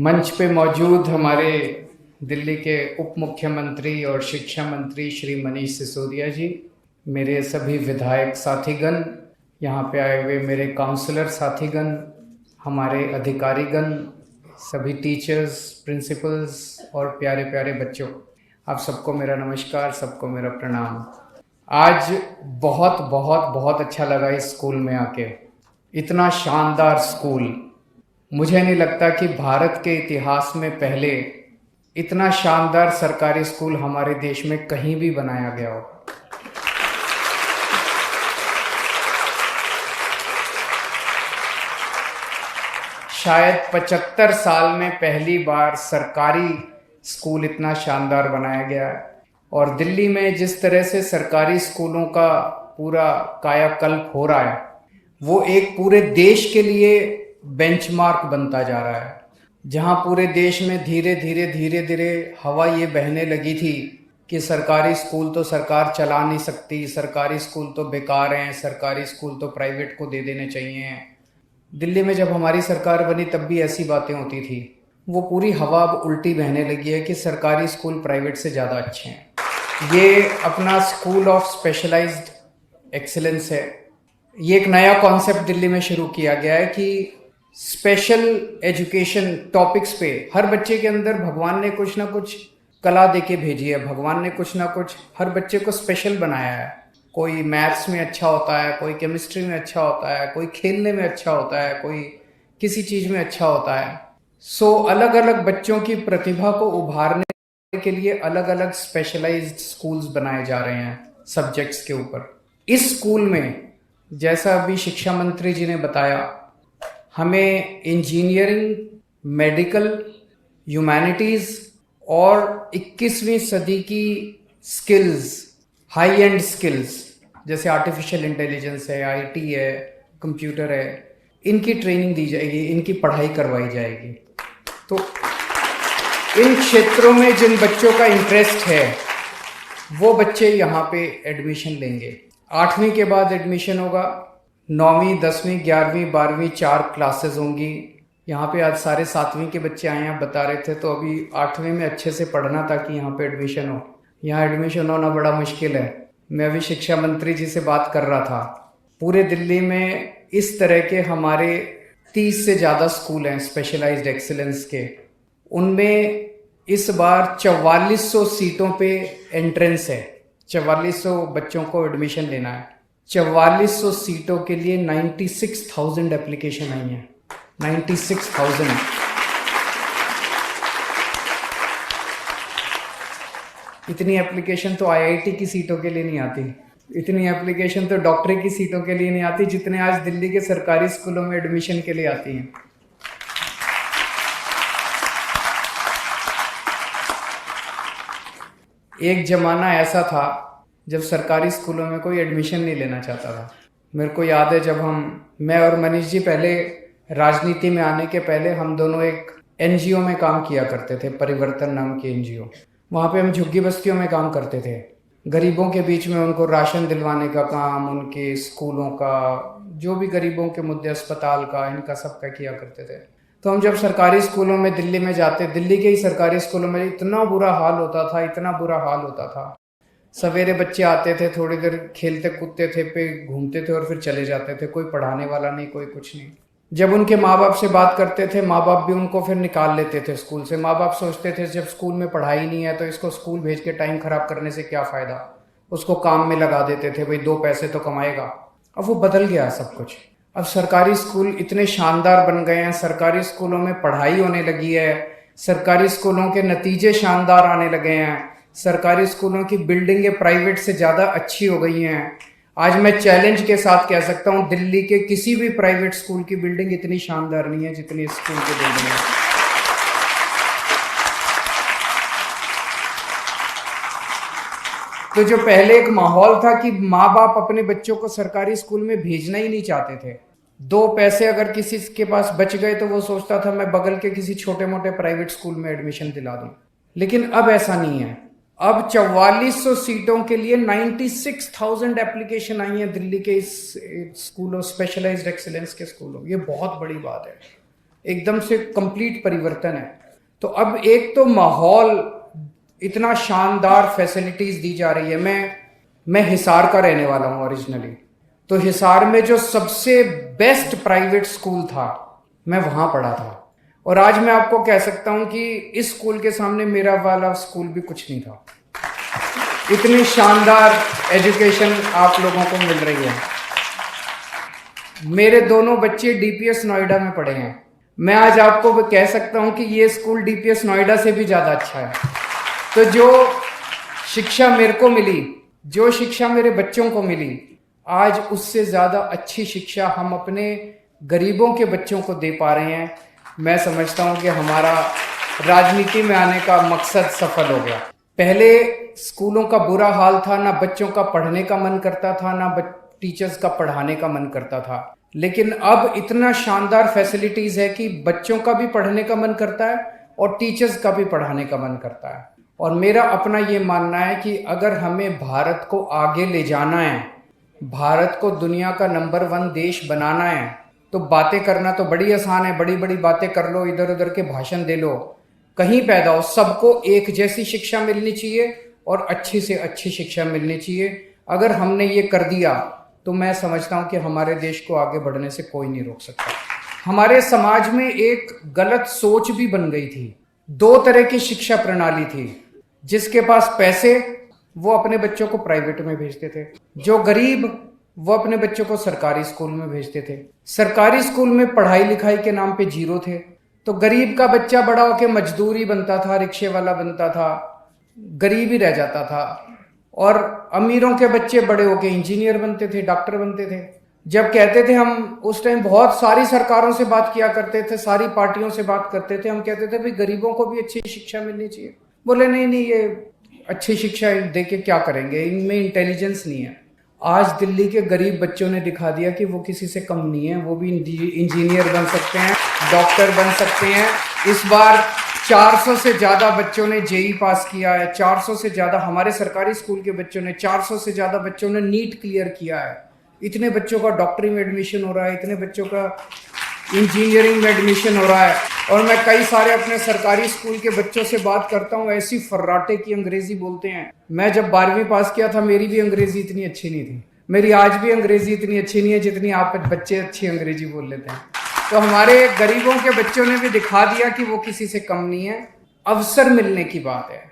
मंच पे मौजूद हमारे दिल्ली के उप मुख्यमंत्री और शिक्षा मंत्री श्री मनीष सिसोदिया जी, मेरे सभी विधायक साथीगण, यहाँ पे आए हुए मेरे काउंसलर साथीगण, हमारे अधिकारीगण, सभी टीचर्स, प्रिंसिपल्स और प्यारे प्यारे बच्चों, आप सबको मेरा नमस्कार, सबको मेरा प्रणाम। आज बहुत बहुत बहुत अच्छा लगा इस स्कूल में आके। इतना शानदार स्कूल, मुझे नहीं लगता कि भारत के इतिहास में पहले इतना शानदार सरकारी स्कूल हमारे देश में कहीं भी बनाया गया हो। शायद 75 साल में पहली बार सरकारी स्कूल इतना शानदार बनाया गया है। और दिल्ली में जिस तरह से सरकारी स्कूलों का पूरा कायाकल्प हो रहा है, वो एक पूरे देश के लिए बेंचमार्क बनता जा रहा है। जहां पूरे देश में धीरे धीरे हवा ये बहने लगी थी कि सरकारी स्कूल तो सरकार चला नहीं सकती, सरकारी स्कूल तो बेकार हैं, सरकारी स्कूल तो प्राइवेट को दे देने चाहिए। दिल्ली में जब हमारी सरकार बनी तब भी ऐसी बातें होती थी। वो पूरी हवा अब उल्टी बहने लगी है कि सरकारी स्कूल प्राइवेट से ज़्यादा अच्छे हैं। ये अपना स्कूल ऑफ स्पेशलाइज्ड एक्सीलेंस है। ये एक नया कॉन्सेप्ट दिल्ली में शुरू किया गया है कि स्पेशल एजुकेशन टॉपिक्स पे हर बच्चे के अंदर भगवान ने कुछ ना कुछ कला देके भेजी है। भगवान ने कुछ ना कुछ हर बच्चे को स्पेशल बनाया है। कोई मैथ्स में अच्छा होता है, कोई केमिस्ट्री में अच्छा होता है, कोई खेलने में अच्छा होता है, कोई किसी चीज़ में अच्छा होता है। सो अलग अलग बच्चों की प्रतिभा को उभारने के लिए अलग अलग स्पेशलाइज्ड स्कूल्स बनाए जा रहे हैं सब्जेक्ट्स के ऊपर। इस स्कूल में जैसा अभी शिक्षा मंत्री जी ने बताया, हमें इंजीनियरिंग, मेडिकल, ह्यूमैनिटीज़ और 21वीं सदी की स्किल्स, हाई एंड स्किल्स जैसे आर्टिफिशियल इंटेलिजेंस है, आईटी है, कंप्यूटर है, इनकी ट्रेनिंग दी जाएगी, इनकी पढ़ाई करवाई जाएगी। तो इन क्षेत्रों में जिन बच्चों का इंटरेस्ट है वो बच्चे यहाँ पे एडमिशन लेंगे। 8वीं के बाद एडमिशन होगा, 9वीं, 10वीं, 11वीं, 12वीं 4 क्लासेस होंगी। यहाँ पे आज सारे 7वीं के बच्चे आए हैं, बता रहे थे, तो अभी 8वीं में अच्छे से पढ़ना ताकि यहाँ पे एडमिशन हो। यहाँ एडमिशन होना बड़ा मुश्किल है। मैं अभी शिक्षा मंत्री जी से बात कर रहा था, पूरे दिल्ली में इस तरह के हमारे 30 से ज़्यादा स्कूल हैं स्पेशलाइज्ड एक्सीलेंस के। उनमें इस बार 4400 सीटों पे एंट्रेंस है। 4400 बच्चों को एडमिशन लेना है। 4400 सीटों के लिए 96,000 एप्लीकेशन आई हैं। 96,000। इतनी एप्लीकेशन तो आईआईटी की सीटों के लिए नहीं आती, इतनी एप्लीकेशन तो डॉक्टरी की सीटों के लिए नहीं आती जितने आज दिल्ली के सरकारी स्कूलों में एडमिशन के लिए आती हैं। एक जमाना ऐसा था जब सरकारी स्कूलों में कोई एडमिशन नहीं लेना चाहता था। मेरे को याद है जब मैं और मनीष जी पहले राजनीति में आने के पहले हम दोनों एक एनजीओ में काम किया करते थे, परिवर्तन नाम की एनजीओ। वहाँ पे हम झुग्गी बस्तियों में काम करते थे, गरीबों के बीच में उनको राशन दिलवाने का काम, उनके स्कूलों का, जो भी गरीबों के मुद्दे, अस्पताल का, इनका सबका किया करते थे। तो हम जब सरकारी स्कूलों में दिल्ली में जाते, दिल्ली के ही सरकारी स्कूलों में इतना बुरा हाल होता था, इतना बुरा हाल होता था। सवेरे बच्चे आते थे, थोड़ी देर खेलते कूदते थे, पे घूमते थे और फिर चले जाते थे। कोई पढ़ाने वाला नहीं, कोई कुछ नहीं। जब उनके माँ बाप से बात करते थे, माँ बाप भी उनको फिर निकाल लेते थे स्कूल से। माँ बाप सोचते थे जब स्कूल में पढ़ाई नहीं है तो इसको स्कूल भेज के टाइम खराब करने से क्या फ़ायदा, उसको काम में लगा देते थे, भाई 2 पैसे तो कमाएगा। अब वो बदल गया सब कुछ। अब सरकारी स्कूल इतने शानदार बन गए हैं, सरकारी स्कूलों में पढ़ाई होने लगी है, सरकारी स्कूलों के नतीजे शानदार आने लगे हैं, सरकारी स्कूलों की बिल्डिंगें प्राइवेट से ज़्यादा अच्छी हो गई हैं। आज मैं चैलेंज के साथ कह सकता हूँ दिल्ली के किसी भी प्राइवेट स्कूल की बिल्डिंग इतनी शानदार नहीं है जितनी इस स्कूल की बिल्डिंग है। तो जो पहले एक माहौल था कि माँ बाप अपने बच्चों को सरकारी स्कूल में भेजना ही नहीं चाहते थे, 2 पैसे अगर किसी के पास बच गए तो वो सोचता था मैं बगल के किसी छोटे मोटे प्राइवेट स्कूल में एडमिशन दिला दूं। लेकिन अब ऐसा नहीं है। अब 4400 सीटों के लिए 96,000 एप्लीकेशन आई हैं दिल्ली के इस स्कूलों, स्पेशलाइज्ड एक्सीलेंस के स्कूलों। ये बहुत बड़ी बात है। एकदम से कंप्लीट परिवर्तन है। तो अब एक तो माहौल, इतना शानदार फैसिलिटीज दी जा रही है। मैं हिसार का रहने वाला हूँ ओरिजिनली, तो हिसार में जो सबसे बेस्ट प्राइवेट स्कूल था मैं वहां पढ़ा था, और आज मैं आपको कह सकता हूं कि इस स्कूल के सामने मेरा वाला स्कूल भी कुछ नहीं था। इतनी शानदार एजुकेशन आप लोगों को मिल रही है। मेरे दोनों बच्चे डीपीएस नोएडा में पढ़े हैं। मैं आज आपको कह सकता हूं कि ये स्कूल डीपीएस नोएडा से भी ज़्यादा अच्छा है। तो जो शिक्षा मेरे को मिली, जो शिक्षा मेरे बच्चों को मिली, आज उससे ज़्यादा अच्छी शिक्षा हम अपने गरीबों के बच्चों को दे पा रहे हैं। मैं समझता हूं कि हमारा राजनीति में आने का मकसद सफल हो गया। पहले स्कूलों का बुरा हाल था, ना बच्चों का पढ़ने का मन करता था, ना टीचर्स का पढ़ाने का मन करता था। लेकिन अब इतना शानदार फैसिलिटीज है कि बच्चों का भी पढ़ने का मन करता है और टीचर्स का भी पढ़ाने का मन करता है। और मेरा अपना ये मानना है कि अगर हमें भारत को आगे ले जाना है, भारत को दुनिया का नंबर 1 देश बनाना है, तो बातें करना तो बड़ी आसान है। बड़ी बड़ी बातें कर लो, इधर उधर के भाषण दे लो, कहीं पैदा हो। सबको एक जैसी शिक्षा मिलनी चाहिए और अच्छी से अच्छी शिक्षा मिलनी चाहिए। अगर हमने ये कर दिया तो मैं समझता हूं कि हमारे देश को आगे बढ़ने से कोई नहीं रोक सकता। हमारे समाज में एक गलत सोच भी बन गई थी। 2 तरह की शिक्षा प्रणाली थी। जिसके पास पैसे वो अपने बच्चों को प्राइवेट में भेजते थे, जो गरीब वो अपने बच्चों को सरकारी स्कूल में भेजते थे। सरकारी स्कूल में पढ़ाई लिखाई के नाम पे 0 थे, तो गरीब का बच्चा बड़ा होकर मजदूरी बनता था, रिक्शे वाला बनता था, गरीब ही रह जाता था। और अमीरों के बच्चे बड़े होकर इंजीनियर बनते थे, डॉक्टर बनते थे। जब कहते थे, हम उस टाइम बहुत सारी सरकारों से बात किया करते थे, सारी पार्टियों से बात करते थे, हम कहते थे भाई गरीबों को भी अच्छी शिक्षा मिलनी चाहिए। बोले नहीं नहीं, ये अच्छी शिक्षा दे के क्या करेंगे, इनमें इंटेलिजेंस नहीं है। आज दिल्ली के गरीब बच्चों ने दिखा दिया कि वो किसी से कम नहीं है, वो भी इंजीनियर बन सकते हैं, डॉक्टर बन सकते हैं। इस बार 400 से ज़्यादा बच्चों ने जेई पास किया है, 400 से ज़्यादा हमारे सरकारी स्कूल के बच्चों ने, 400 से ज़्यादा बच्चों ने नीट क्लियर किया है। इतने बच्चों का डॉक्टरी में एडमिशन हो रहा है, इतने बच्चों का इंजीनियरिंग में एडमिशन हो रहा है। और मैं कई सारे अपने सरकारी स्कूल के बच्चों से बात करता हूँ, ऐसी फर्राटे की अंग्रेजी बोलते हैं। मैं जब 12वीं पास किया था, मेरी भी अंग्रेजी इतनी अच्छी नहीं थी। मेरी आज भी अंग्रेजी इतनी अच्छी नहीं है जितनी आप बच्चे अच्छी अंग्रेजी बोल लेते हैं। तो हमारे गरीबों के बच्चों ने भी दिखा दिया कि वो किसी से कम नहीं है। अवसर मिलने की बात है।